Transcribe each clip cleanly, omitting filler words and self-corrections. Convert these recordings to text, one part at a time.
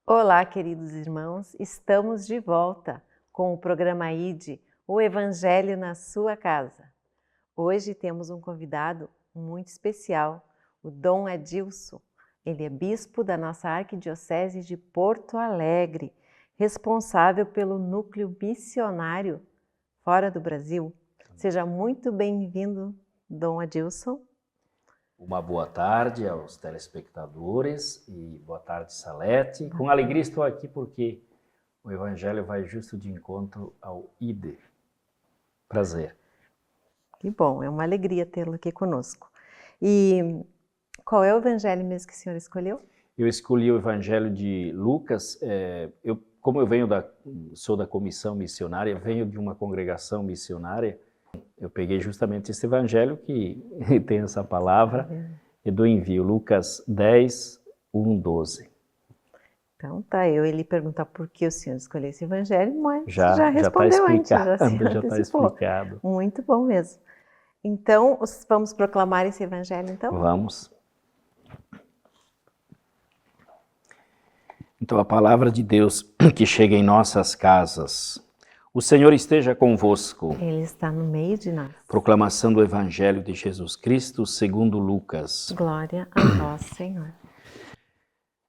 Olá, queridos irmãos, estamos de volta com o programa ID, o Evangelho na sua casa. Hoje temos um convidado muito especial, o Dom Adilson. Ele é bispo da nossa Arquidiocese de Porto Alegre, responsável pelo núcleo missionário fora do Brasil. Seja muito bem-vindo, Dom Adilson. Uma boa tarde aos telespectadores e boa tarde, Salete. Com alegria estou aqui porque o Evangelho vai justo de encontro ao ID. Prazer. Que bom, é uma alegria tê-lo aqui conosco. E qual é o Evangelho mesmo que o senhor escolheu? Eu escolhi o Evangelho de Lucas. Como eu sou da comissão missionária, venho de uma congregação missionária. Eu peguei justamente esse evangelho que tem essa palavra e do envio, Lucas 10, 1, 12. Então tá, eu ia lhe perguntar por que o senhor escolheu esse evangelho, mas Já respondeu antes, já está explicado. Muito bom mesmo. Então, vamos proclamar esse evangelho então? Vamos. Então a palavra de Deus que chega em nossas casas. O Senhor esteja convosco. Ele está no meio de nós. Proclamação do Evangelho de Jesus Cristo segundo Lucas. Glória a vós, Senhor.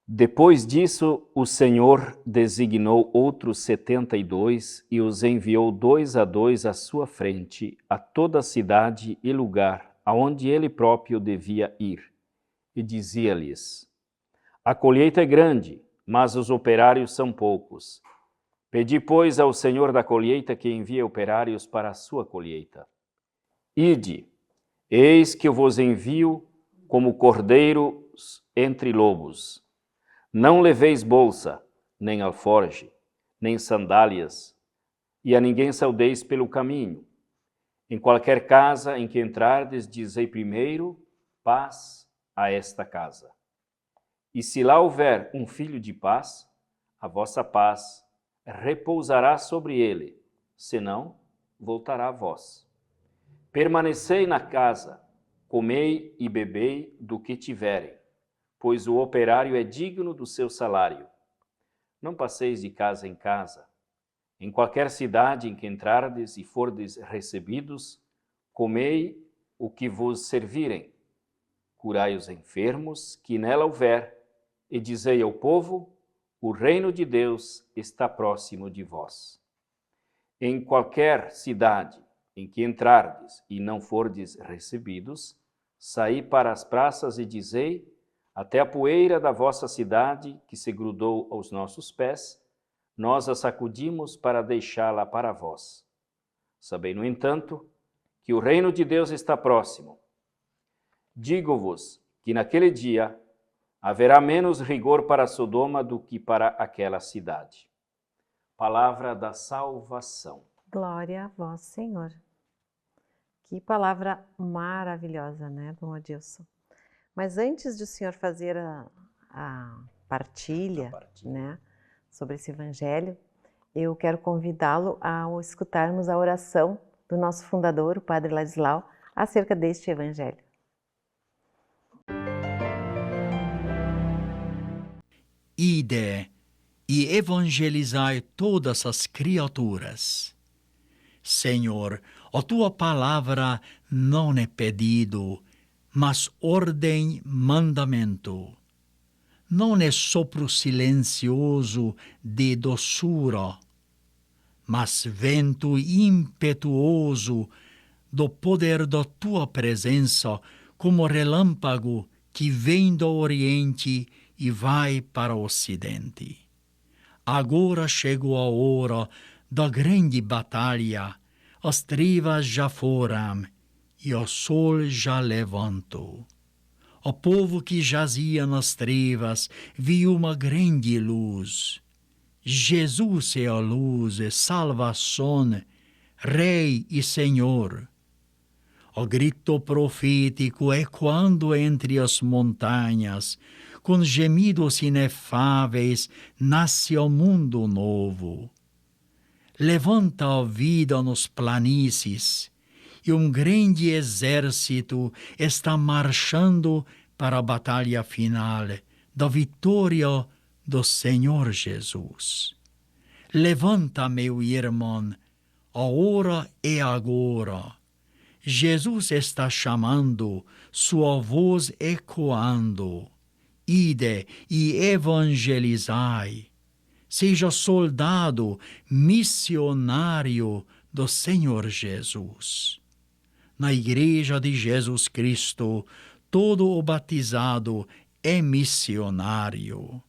Depois disso, o Senhor designou outros 72 e os enviou 2 a 2 à sua frente, a toda cidade e lugar aonde ele próprio devia ir. E dizia-lhes: A colheita é grande, mas os operários são poucos. Pedi, pois, ao Senhor da colheita que envie operários para a sua colheita. Ide, eis que eu vos envio como cordeiros entre lobos. Não leveis bolsa, nem alforge, nem sandálias, e a ninguém saudeis pelo caminho. Em qualquer casa em que entrardes, dizei primeiro, paz a esta casa. E se lá houver um filho de paz, a vossa paz repousará sobre ele, senão voltará a vós. Permanecei na casa, comei e bebei do que tiverem, pois o operário é digno do seu salário. Não passeis de casa em casa. Em qualquer cidade em que entrardes e fordes recebidos, comei o que vos servirem. Curai os enfermos que nela houver, e dizei ao povo: o reino de Deus está próximo de vós. Em qualquer cidade em que entrardes e não fordes recebidos, saí para as praças e dizei: até a poeira da vossa cidade, que se grudou aos nossos pés, nós a sacudimos para deixá-la para vós. Sabei, no entanto, que o reino de Deus está próximo. Digo-vos que naquele dia haverá menos rigor para Sodoma do que para aquela cidade. Palavra da salvação. Glória a vós, Senhor. Que palavra maravilhosa, né, Dom Adilson? Mas antes de o senhor fazer a partilha, né, sobre esse evangelho, eu quero convidá-lo a escutarmos a oração do nosso fundador, o Padre Ladislau, acerca deste evangelho. Ide e evangelizai todas as criaturas. Senhor, a tua palavra não é pedido, mas ordem, mandamento. Não é sopro silencioso de doçura, mas vento impetuoso do poder da tua presença, como relâmpago que vem do Oriente e vai para o Ocidente. Agora chegou a hora da grande batalha, as trevas já foram e o sol já levantou. O povo que jazia nas trevas viu uma grande luz. Jesus é a luz e salvação, Rei e Senhor. O grito profético ecoando entre as montanhas, com gemidos inefáveis, nasce o mundo novo. Levanta a vida nos planícies, e um grande exército está marchando para a batalha final da vitória do Senhor Jesus. Levanta, meu irmão, a hora é agora. Jesus está chamando, sua voz ecoando. Ide e evangelizai. Seja soldado, missionário do Senhor Jesus. Na Igreja de Jesus Cristo, todo o batizado é missionário.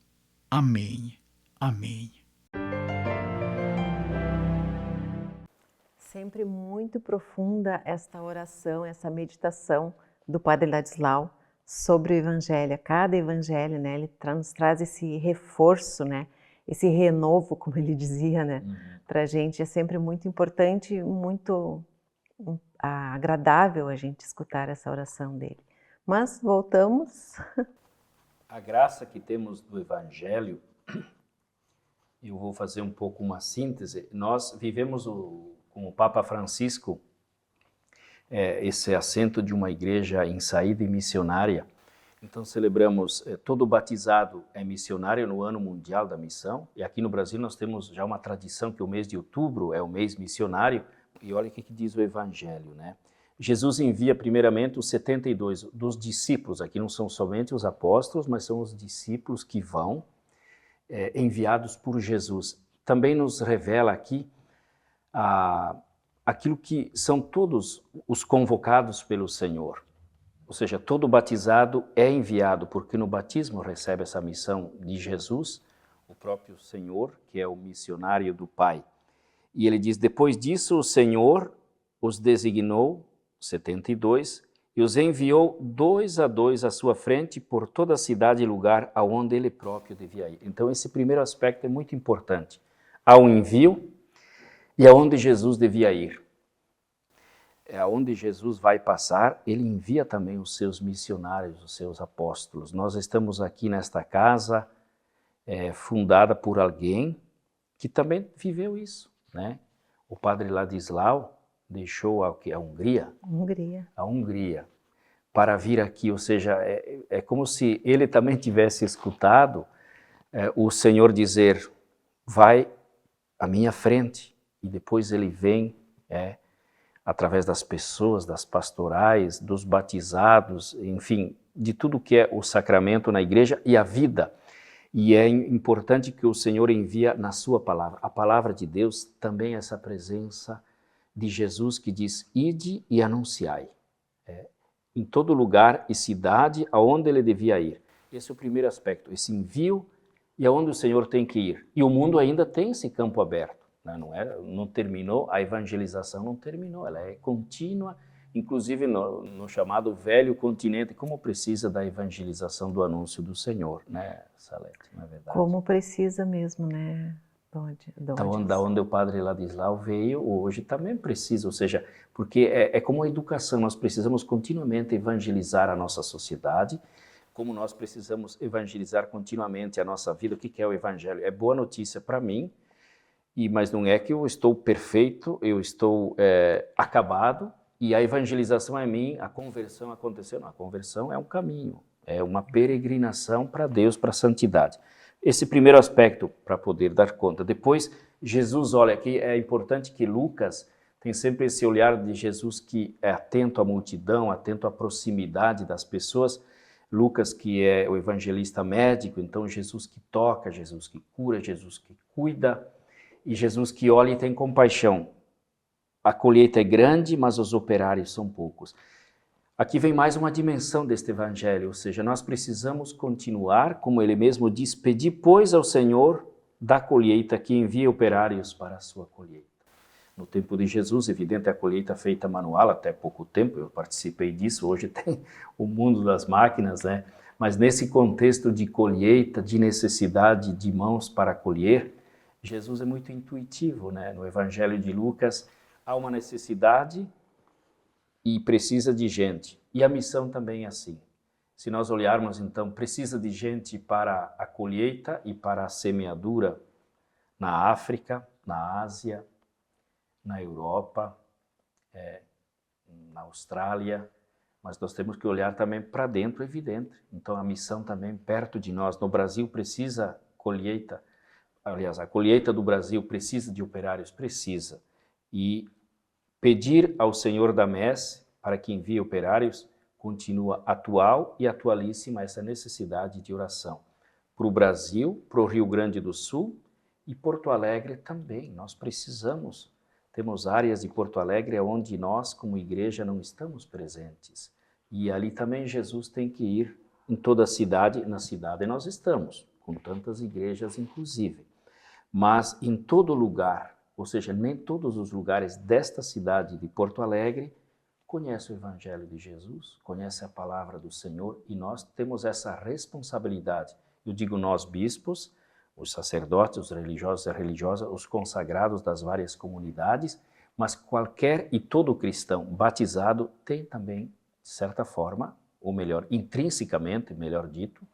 Amém. Amém. Sempre muito profunda esta oração, essa meditação do Padre Ladislau sobre o Evangelho. Cada Evangelho, né, ele nos traz esse reforço, né, esse renovo, como ele dizia, né, para a gente. É sempre muito importante, muito agradável a gente escutar essa oração dele. Mas voltamos. A graça que temos do Evangelho, eu vou fazer um pouco uma síntese. Nós vivemos com o Papa Francisco esse assento de uma igreja em saída e missionária. Então celebramos, todo batizado é missionário no Ano Mundial da Missão, e aqui no Brasil nós temos já uma tradição que o mês de outubro é o mês missionário, e olha o que diz o Evangelho, né? Jesus envia primeiramente os 72 dos discípulos, aqui não são somente os apóstolos, mas são os discípulos que vão, enviados por Jesus. Também nos revela aqui aquilo que são todos os convocados pelo Senhor. Ou seja, todo batizado é enviado, porque no batismo recebe essa missão de Jesus, o próprio Senhor, que é o missionário do Pai. E ele diz, depois disso o Senhor os designou, 72, e os enviou 2 a 2 à sua frente por toda a cidade e lugar aonde ele próprio devia ir. Então esse primeiro aspecto é muito importante. Há um envio e aonde Jesus devia ir. Aonde Jesus vai passar, ele envia também os seus missionários, os seus apóstolos. Nós estamos aqui nesta casa fundada por alguém que também viveu isso, né? O Padre Ladislau deixou a Hungria, para vir aqui, ou seja, é como se ele também tivesse escutado o Senhor dizer, vai à minha frente, e depois ele vem através das pessoas, das pastorais, dos batizados, enfim, de tudo que é o sacramento na igreja e a vida. E é importante que o Senhor envia na sua palavra. A palavra de Deus também é essa presença de Jesus que diz, ide e anunciai. Em todo lugar e cidade aonde ele devia ir. Esse é o primeiro aspecto, esse envio e aonde o Senhor tem que ir. E o mundo ainda tem esse campo aberto. Não terminou, a evangelização não terminou, ela é contínua, inclusive no chamado velho continente, como precisa da evangelização do anúncio do Senhor, né, Salete, não é verdade? Como precisa mesmo, né? Da onde o Padre Ladislau veio, hoje também precisa, ou seja, porque é como a educação, nós precisamos continuamente evangelizar a nossa sociedade, como nós precisamos evangelizar continuamente a nossa vida. O que é o Evangelho? É boa notícia para mim, mas não é que eu estou perfeito, eu estou acabado, e a evangelização é minha, a conversão aconteceu. Não, a conversão é um caminho, é uma peregrinação para Deus, para a santidade. Esse primeiro aspecto para poder dar conta. Depois, Jesus, olha, aqui é importante que Lucas tem sempre esse olhar de Jesus que é atento à multidão, atento à proximidade das pessoas. Lucas, que é o evangelista médico, então Jesus que toca, Jesus que cura, Jesus que cuida, e Jesus que olha e tem compaixão. A colheita é grande, mas os operários são poucos. Aqui vem mais uma dimensão deste evangelho, ou seja, nós precisamos continuar, como ele mesmo diz, pedir, pois, ao Senhor da colheita que envia operários para a sua colheita. No tempo de Jesus, evidente, a colheita feita manual, até pouco tempo, eu participei disso, hoje tem o mundo das máquinas, né? Mas nesse contexto de colheita, de necessidade de mãos para colher, Jesus é muito intuitivo, né? No Evangelho de Lucas, há uma necessidade e precisa de gente. E a missão também é assim. Se nós olharmos, então, precisa de gente para a colheita e para a semeadura na África, na Ásia, na Europa, na Austrália, mas nós temos que olhar também para dentro, evidente. Então, a missão também perto de nós. No Brasil precisa colheita, aliás, a colheita do Brasil precisa de operários? Precisa. E pedir ao Senhor da Messe para que envie operários continua atual e atualíssima essa necessidade de oração. Para o Brasil, para o Rio Grande do Sul e Porto Alegre também. Nós precisamos. Temos áreas de Porto Alegre onde nós, como igreja, não estamos presentes. E ali também Jesus tem que ir em toda a cidade. Na cidade nós estamos, com tantas igrejas inclusive. Mas em todo lugar, ou seja, nem todos os lugares desta cidade de Porto Alegre conhecem o Evangelho de Jesus, conhecem a palavra do Senhor, e nós temos essa responsabilidade. Eu digo nós bispos, os sacerdotes, os religiosos e religiosas, os consagrados das várias comunidades, mas qualquer e todo cristão batizado tem também, de certa forma, ou melhor, intrinsecamente, melhor dito,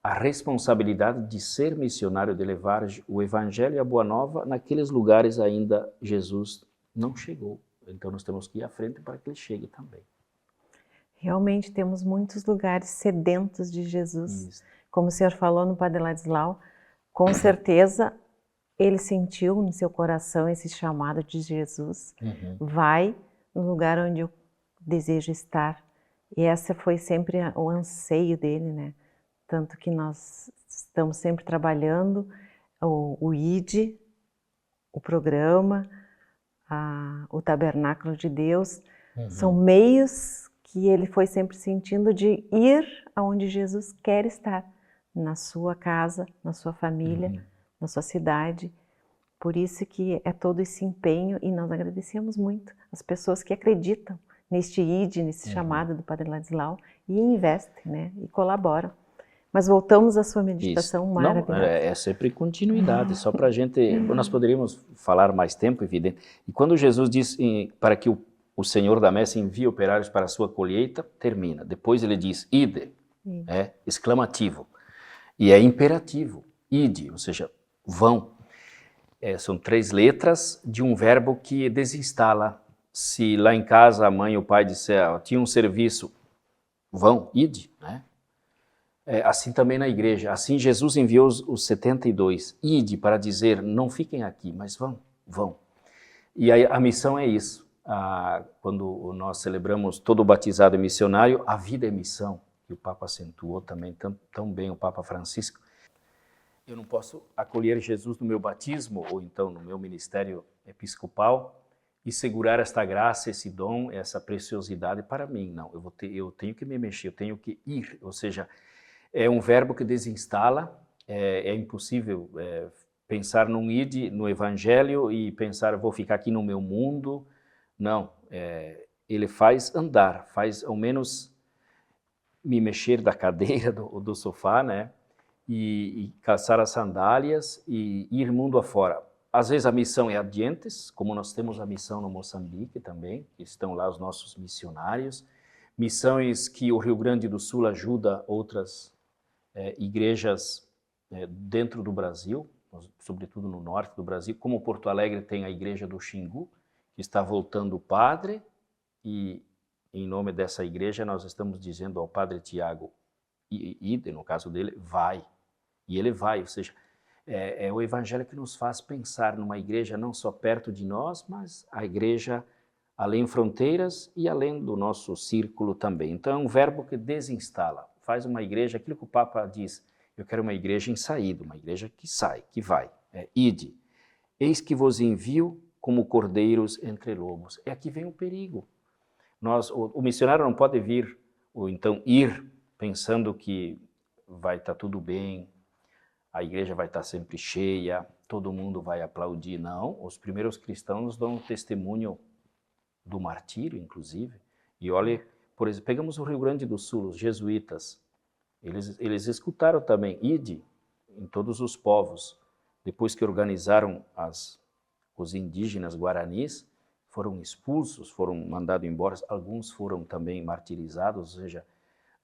a responsabilidade de ser missionário, de levar o Evangelho e a Boa Nova naqueles lugares ainda Jesus não chegou. Então nós temos que ir à frente para que ele chegue também. Realmente temos muitos lugares sedentos de Jesus. Isso. Como o senhor falou no Padre Ladislau, com certeza ele sentiu no seu coração esse chamado de Jesus. Vai no lugar onde eu desejo estar. E essa foi sempre o anseio dele, né? Tanto que nós estamos sempre trabalhando o ID, o programa, o Tabernáculo de Deus. São meios que ele foi sempre sentindo de ir aonde Jesus quer estar, na sua casa, na sua família, na sua cidade. Por isso que é todo esse empenho, e nós agradecemos muito as pessoas que acreditam neste ID, nesse chamado do Padre Ladislau, e investem, né, e colaboram. Mas voltamos à sua meditação maravilhosa. Não, é sempre continuidade, só para a gente... Nós poderíamos falar mais tempo, evidente. E quando Jesus diz para que o Senhor da Messe envie operários para a sua colheita, termina. Depois ele diz, ide, exclamativo. E é imperativo, ide, ou seja, vão. São 3 letras de um verbo que desinstala. Se lá em casa a mãe e o pai disseram, tinha um serviço, vão, ide, né? Assim também na igreja. Assim Jesus enviou os 72, ide, para dizer, não fiquem aqui, mas vão. E a missão é isso. Quando nós celebramos todo batizado e missionário, a vida é missão, que o Papa acentuou também tão bem, o Papa Francisco. Eu não posso acolher Jesus no meu batismo, ou então no meu ministério episcopal, e segurar esta graça, esse dom, essa preciosidade para mim. Não, eu tenho que me mexer, eu tenho que ir, ou seja, é um verbo que desinstala, é impossível pensar num id, no Evangelho, e pensar, vou ficar aqui no meu mundo. Não, ele faz andar, faz ao menos me mexer da cadeira, do sofá, né? E calçar as sandálias e ir mundo afora. Às vezes a missão é adiantes, como nós temos a missão no Moçambique também, estão lá os nossos missionários, missões que o Rio Grande do Sul ajuda outras igrejas dentro do Brasil, sobretudo no norte do Brasil, como Porto Alegre tem a igreja do Xingu, que está voltando o padre, e em nome dessa igreja nós estamos dizendo ao padre Tiago, ide, no caso dele, vai, e ele vai, ou seja, é o Evangelho que nos faz pensar numa igreja não só perto de nós, mas a igreja além fronteiras e além do nosso círculo também. Então é um verbo que desinstala, faz uma igreja, aquilo que o Papa diz, eu quero uma igreja em saída, uma igreja que sai, que vai, ide, eis que vos envio como cordeiros entre lobos. É aqui vem o perigo. O missionário não pode vir, ou então ir, pensando que vai estar tudo bem, a igreja vai estar sempre cheia, todo mundo vai aplaudir. Não, os primeiros cristãos dão testemunho do martírio, inclusive. E olha, por exemplo, pegamos o Rio Grande do Sul, os jesuítas, eles escutaram também, ide, em todos os povos. Depois que organizaram os indígenas guaranis, foram expulsos, foram mandados embora, alguns foram também martirizados, ou seja,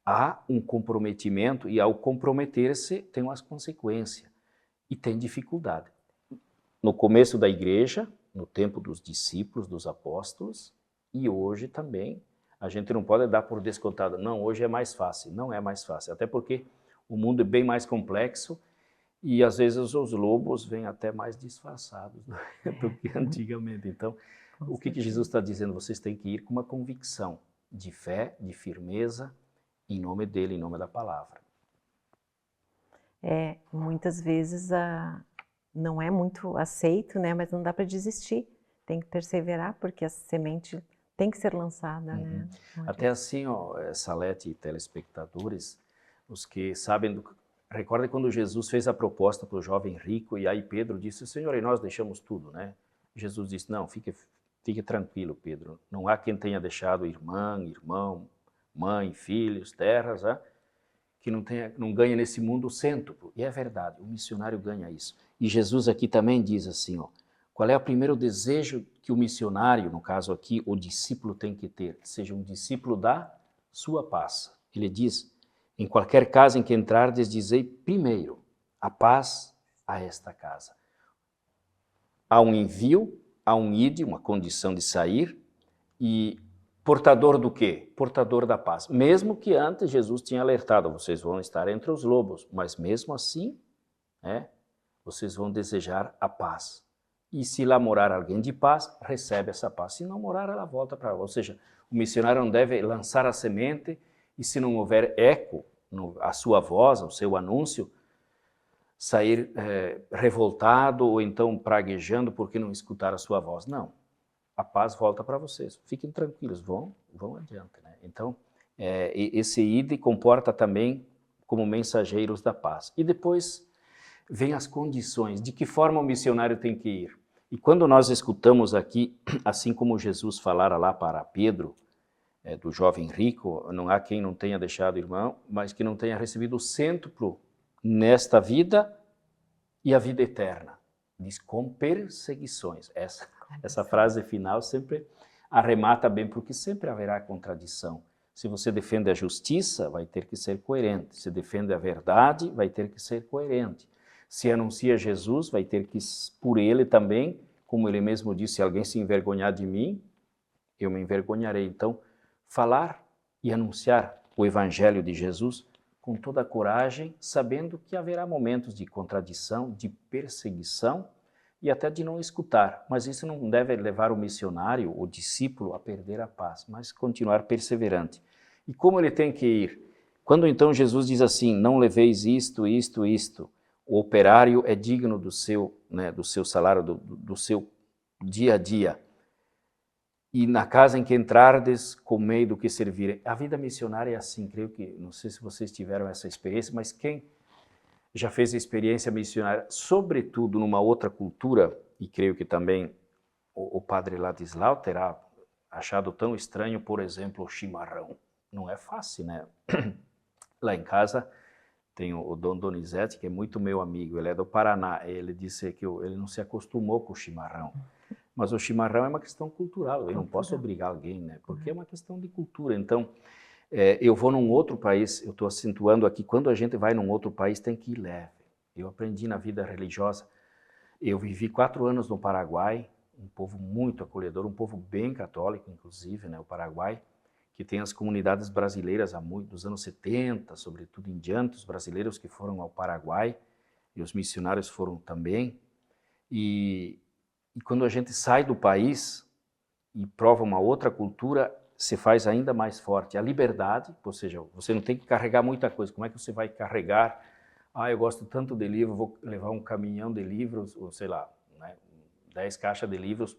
há um comprometimento, e ao comprometer-se tem umas consequências, e tem dificuldade. No começo da igreja, no tempo dos discípulos, dos apóstolos, e hoje também, a gente não pode dar por descontado, não, hoje é mais fácil, não é mais fácil, até porque o mundo é bem mais complexo, E às vezes os lobos vêm até mais disfarçados do que antigamente. Então, o que Jesus está dizendo? Vocês têm que ir com uma convicção de fé, de firmeza, em nome dele, em nome da palavra. Muitas vezes não é muito aceito, né? Mas não dá para desistir. Tem que perseverar, porque a semente tem que ser lançada, né? Até assim, Salete e telespectadores, os que sabem recordem quando Jesus fez a proposta para o jovem rico, e aí Pedro disse, Senhor, e nós deixamos tudo, né? Jesus disse, não, fique tranquilo, Pedro, não há quem tenha deixado irmão, mãe, filhos, terras, que não ganha nesse mundo o cêntuplo. E é verdade, o missionário ganha isso. E Jesus aqui também diz assim, qual é o primeiro desejo que o missionário, no caso aqui, o discípulo tem que ter? Que seja um discípulo da sua paz. Ele diz, em qualquer casa em que entrardes, dizei primeiro, a paz a esta casa. Há um envio, há um ide, uma condição de sair, e portador do quê? Portador da paz. Mesmo que antes Jesus tinha alertado, vocês vão estar entre os lobos, mas mesmo assim, vocês vão desejar a paz. E se lá morar alguém de paz, recebe essa paz. Se não morar, ela volta para lá. Ou seja, o missionário não deve lançar a semente e se não houver eco, a sua voz, o seu anúncio, sair revoltado ou então praguejando porque não escutar a sua voz. Não. A paz volta para vocês. Fiquem tranquilos, vão adiante. Né? Então, esse ide comporta também como mensageiros da paz. E depois vem as condições, de que forma o missionário tem que ir. E quando nós escutamos aqui, assim como Jesus falara lá para Pedro, do jovem rico, não há quem não tenha deixado irmão, mas que não tenha recebido o cêntuplo nesta vida e a vida eterna. Diz, com perseguições. Essa frase final sempre arremata bem, porque sempre haverá contradição. Se você defende a justiça, vai ter que ser coerente. Se defende a verdade, vai ter que ser coerente. Se anuncia Jesus, vai ter que, por ele também, como ele mesmo disse, se alguém se envergonhar de mim, eu me envergonharei. Então, falar e anunciar o evangelho de Jesus com toda a coragem, sabendo que haverá momentos de contradição, de perseguição e até de não escutar. Mas isso não deve levar o missionário, o discípulo, a perder a paz, mas continuar perseverante. E como ele tem que ir? Quando então Jesus diz assim, não leveis isto, o operário é digno do seu salário, do seu dia a dia. E na casa em que entrardes, comei do que servirem. A vida missionária é assim, creio que, não sei se vocês tiveram essa experiência, mas quem já fez a experiência missionária, sobretudo numa outra cultura, e creio que também o padre Ladislau terá achado tão estranho, por exemplo, o chimarrão. Não é fácil, né? Lá em casa tem o Dom Donizete, que é muito meu amigo, ele é do Paraná, ele disse que ele não se acostumou com o chimarrão. Mas o chimarrão é uma questão cultural, eu não posso obrigar alguém, né? Porque é uma questão de cultura. Então, eu vou num outro país, eu estou acentuando aqui, quando a gente vai num outro país tem que ir leve. Eu aprendi na vida religiosa, eu vivi 4 anos no Paraguai, um povo muito acolhedor, um povo bem católico, inclusive, né? O Paraguai, que tem as comunidades brasileiras dos anos 70, sobretudo em diante, os brasileiros que foram ao Paraguai, e os missionários foram também, e quando a gente sai do país e prova uma outra cultura, se faz ainda mais forte. A liberdade, ou seja, você não tem que carregar muita coisa. Como é que você vai carregar? Eu gosto tanto de livro, vou levar um caminhão de livros, ou sei lá, 10 caixas de livros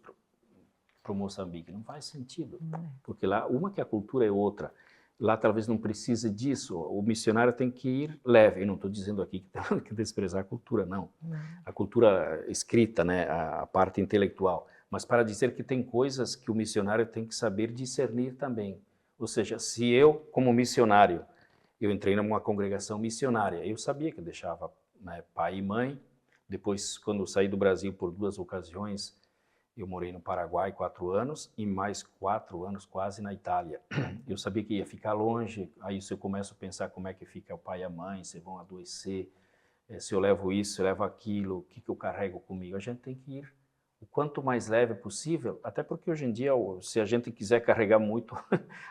para o Moçambique. Não faz sentido, porque lá, uma que a cultura é outra. Lá talvez não precise disso, o missionário tem que ir leve. Eu não estou dizendo aqui que tem que desprezar a cultura, não. A cultura escrita, né, a parte intelectual. Mas para dizer que tem coisas que o missionário tem que saber discernir também. Ou seja, se eu, como missionário, eu entrei numa congregação missionária, eu sabia que eu deixava, né, pai e mãe. Depois, quando eu saí do Brasil por 2 ocasiões, eu morei no Paraguai 4 anos e mais 4 anos quase na Itália. Eu sabia que ia ficar longe, aí se eu começo a pensar como é que fica o pai e a mãe, se vão adoecer, se eu levo isso, se eu levo aquilo, o que eu carrego comigo. A gente tem que ir o quanto mais leve possível, até porque hoje em dia, se a gente quiser carregar muito,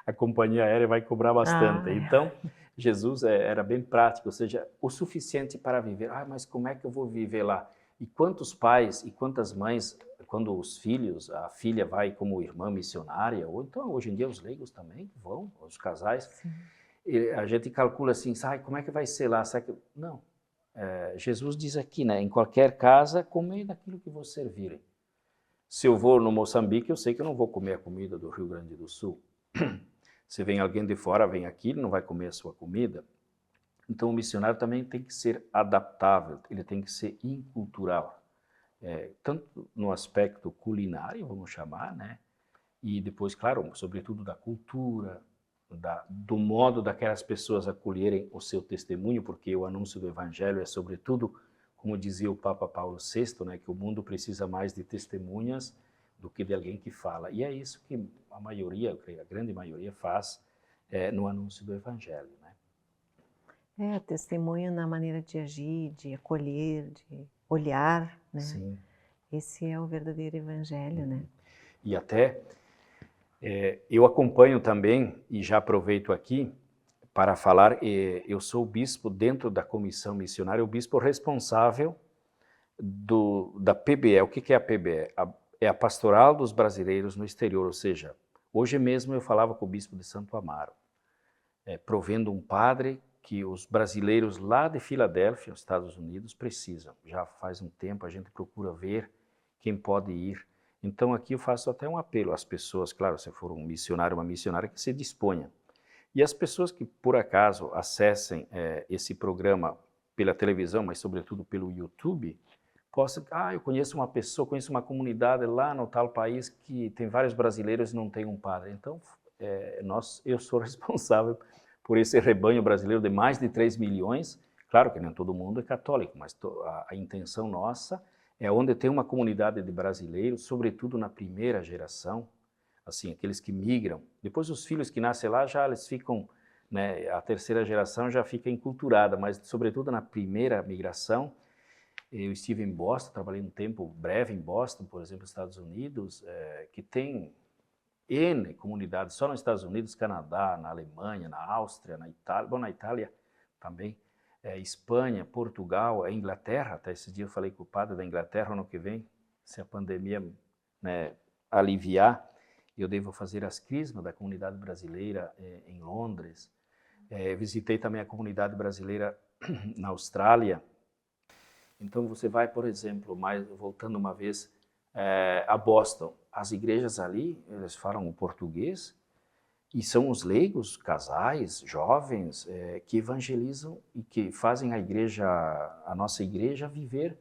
a companhia aérea vai cobrar bastante. Então, Jesus era bem prático, ou seja, o suficiente para viver. Ah, mas como é que eu vou viver lá? E quantos pais e quantas mães, quando os filhos, a filha vai como irmã missionária, ou então hoje em dia os leigos também vão, os casais, a gente calcula assim, como é que vai ser lá? Não, Jesus diz aqui, né, em qualquer casa, comei daquilo que vos servirem. Se eu vou no Moçambique, eu sei que eu não vou comer a comida do Rio Grande do Sul. Se vem alguém de fora, vem aqui, ele não vai comer a sua comida. Então, o missionário também tem que ser adaptável, ele tem que ser incultural. Tanto no aspecto culinário, vamos chamar, né? E depois, claro, sobretudo da cultura, do modo daquelas pessoas acolherem o seu testemunho, porque o anúncio do Evangelho é sobretudo, como dizia o Papa Paulo VI, né, que o mundo precisa mais de testemunhas do que de alguém que fala. E é isso que a maioria, eu creio, a grande maioria faz no anúncio do Evangelho, né? Testemunho na maneira de agir, de acolher, de olhar, né? Sim. Esse é o verdadeiro Evangelho, né? E até eu acompanho também, e já aproveito aqui para falar, eu sou o bispo dentro da comissão missionária, o bispo responsável da PBE. O que é a PBE? É a Pastoral dos Brasileiros no Exterior, ou seja, hoje mesmo eu falava com o bispo de Santo Amaro, provendo um padre que os brasileiros lá de Filadélfia, nos Estados Unidos, precisam. Já faz um tempo a gente procura ver quem pode ir. Então aqui eu faço até um apelo às pessoas, claro, se for um missionário, uma missionária, que se disponha. E as pessoas que por acaso acessem esse programa pela televisão, mas sobretudo pelo YouTube, possam, eu conheço uma pessoa, conheço uma comunidade lá no tal país que tem vários brasileiros e não tem um padre. Então eu sou responsável por esse rebanho brasileiro de mais de 3 milhões. Claro que nem todo mundo é católico, mas a intenção nossa é onde tem uma comunidade de brasileiros, sobretudo na primeira geração, assim, aqueles que migram. Depois os filhos que nascem lá, já eles ficam, né, a terceira geração já fica enculturada, mas sobretudo na primeira migração. Eu estive em Boston, trabalhei um tempo breve em Boston, por exemplo, nos Estados Unidos, que tem N comunidades, só nos Estados Unidos, Canadá, na Alemanha, na Áustria, na Itália, bom, na Itália também, Espanha, Portugal, Inglaterra. Até esse dia eu falei com o padre da Inglaterra, ano que vem, se a pandemia, né, aliviar, eu devo fazer as crismas da comunidade brasileira em Londres. Visitei também a comunidade brasileira na Austrália. Então você vai, por exemplo, voltando uma vez a Boston, as igrejas ali, eles falam o português, e são os leigos, casais, jovens, que evangelizam e que fazem a nossa igreja viver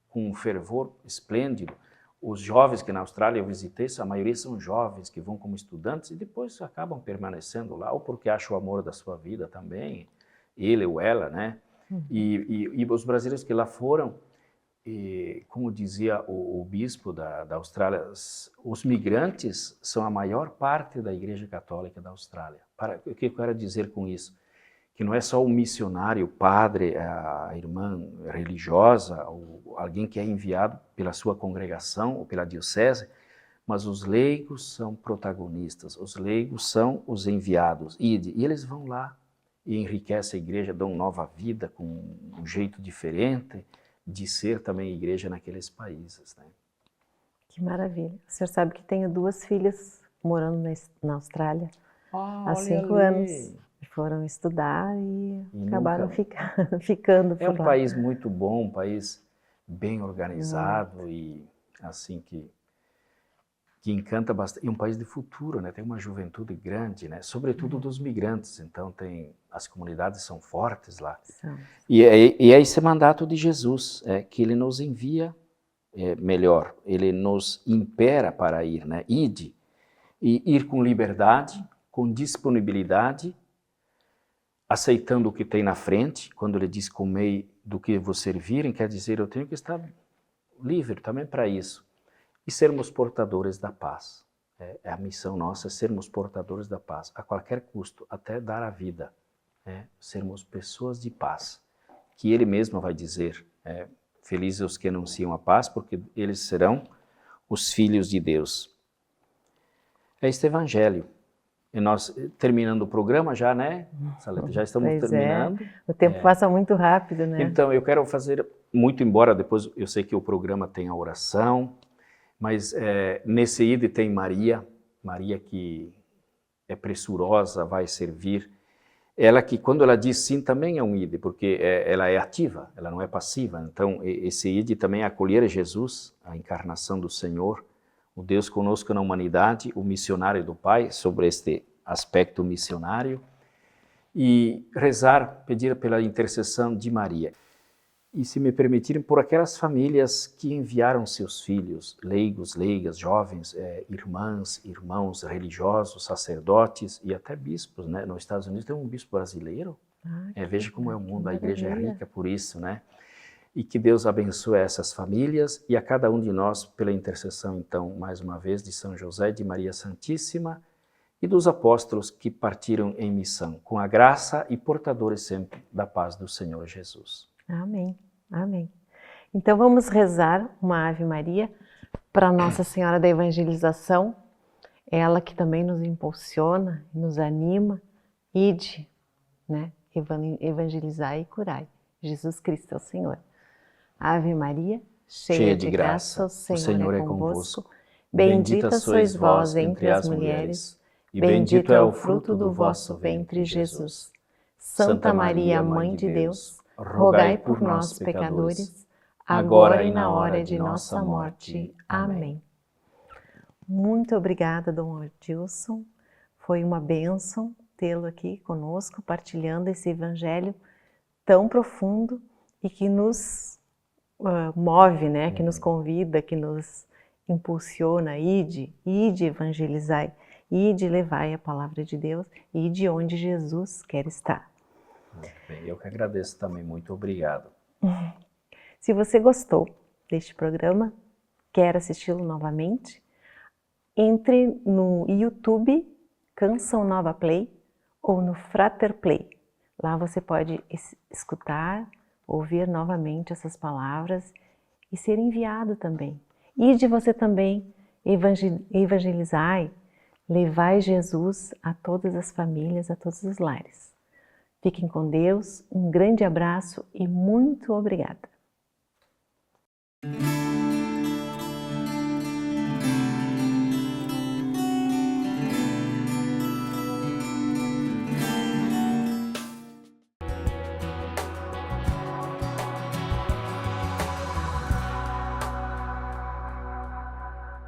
com um fervor esplêndido. Os jovens que na Austrália eu visitei, a maioria são jovens que vão como estudantes e depois acabam permanecendo lá, ou porque acham o amor da sua vida também, ele ou ela, né? E os brasileiros que lá foram, como dizia o bispo da Austrália, os migrantes são a maior parte da Igreja Católica da Austrália. O que eu quero dizer com isso? Que não é só o missionário, o padre, a irmã religiosa, ou alguém que é enviado pela sua congregação ou pela diocese, mas os leigos são protagonistas, os leigos são os enviados. E eles vão lá e enriquecem a igreja, dão nova vida com um jeito diferente de ser também igreja naqueles países, né? Que maravilha. O senhor sabe que tenho 2 filhas morando na Austrália há 5 anos. Foram estudar e acabaram ficando por lá. É um país muito bom, um país bem organizado e assim que encanta bastante. E um país de futuro, né? Tem uma juventude grande, né? Sobretudo dos migrantes. Então as comunidades são fortes lá. E é esse mandato de Jesus, que ele nos envia, melhor, ele nos impera para ir, né? Ide, e ir com liberdade, com disponibilidade, aceitando o que tem na frente. Quando ele diz comei do que vos servirem, quer dizer, eu tenho que estar livre também para isso. E sermos portadores da paz. A missão nossa, sermos portadores da paz, a qualquer custo, até dar a vida. Sermos pessoas de paz. Que ele mesmo vai dizer, felizes os que anunciam a paz, porque eles serão os filhos de Deus. É este evangelho. E nós terminando o programa já, né, Salete? Já estamos Pois terminando. O tempo passa muito rápido, né? Então, eu quero fazer, muito embora depois eu sei que o programa tem a oração, mas nesse ide tem Maria que é pressurosa, vai servir. Ela que, quando ela diz sim, também é um ide, porque ela é ativa, ela não é passiva. Então, esse ide também é acolher Jesus, a encarnação do Senhor, o Deus conosco na humanidade, o missionário do Pai, sobre este aspecto missionário, e rezar, pedir pela intercessão de Maria. E, se me permitirem, por aquelas famílias que enviaram seus filhos, leigos, leigas, jovens, irmãs, irmãos religiosos, sacerdotes e até bispos, né? Nos Estados Unidos tem um bispo brasileiro. Veja como é o mundo, a igreja é rica por isso, né? E que Deus abençoe essas famílias e a cada um de nós pela intercessão, então, mais uma vez, de São José, de Maria Santíssima e dos apóstolos que partiram em missão, com a graça e portadores sempre da paz do Senhor Jesus. Amém, amém. Então vamos rezar uma Ave Maria para Nossa Senhora da Evangelização, ela que também nos impulsiona, nos anima, ide, né? Evangelizai e curai. Jesus Cristo é o Senhor. Ave Maria, cheia de graça, o Senhor é convosco. Bendita sois vós entre as mulheres, e bendito é o fruto do vosso ventre, Jesus. Santa Maria, Mãe de Deus, rogai por nós, pecadores, agora e na hora de nossa morte. Amém. Muito obrigada, Dom Adilson. Foi uma bênção tê-lo aqui conosco, partilhando esse evangelho tão profundo e que nos move, né? Que nos convida, que nos impulsiona. Ide evangelizai, ide levai a palavra de Deus, ide onde Jesus quer estar. Muito bem, eu que agradeço também, muito obrigado. Se você gostou deste programa, quer assisti-lo novamente, entre no YouTube Canção Nova Play ou no Frater Play. Lá você pode escutar, ouvir novamente essas palavras e ser enviado também. E de você também evangelizai, levai Jesus a todas as famílias, a todos os lares. Fiquem com Deus, um grande abraço e muito obrigada.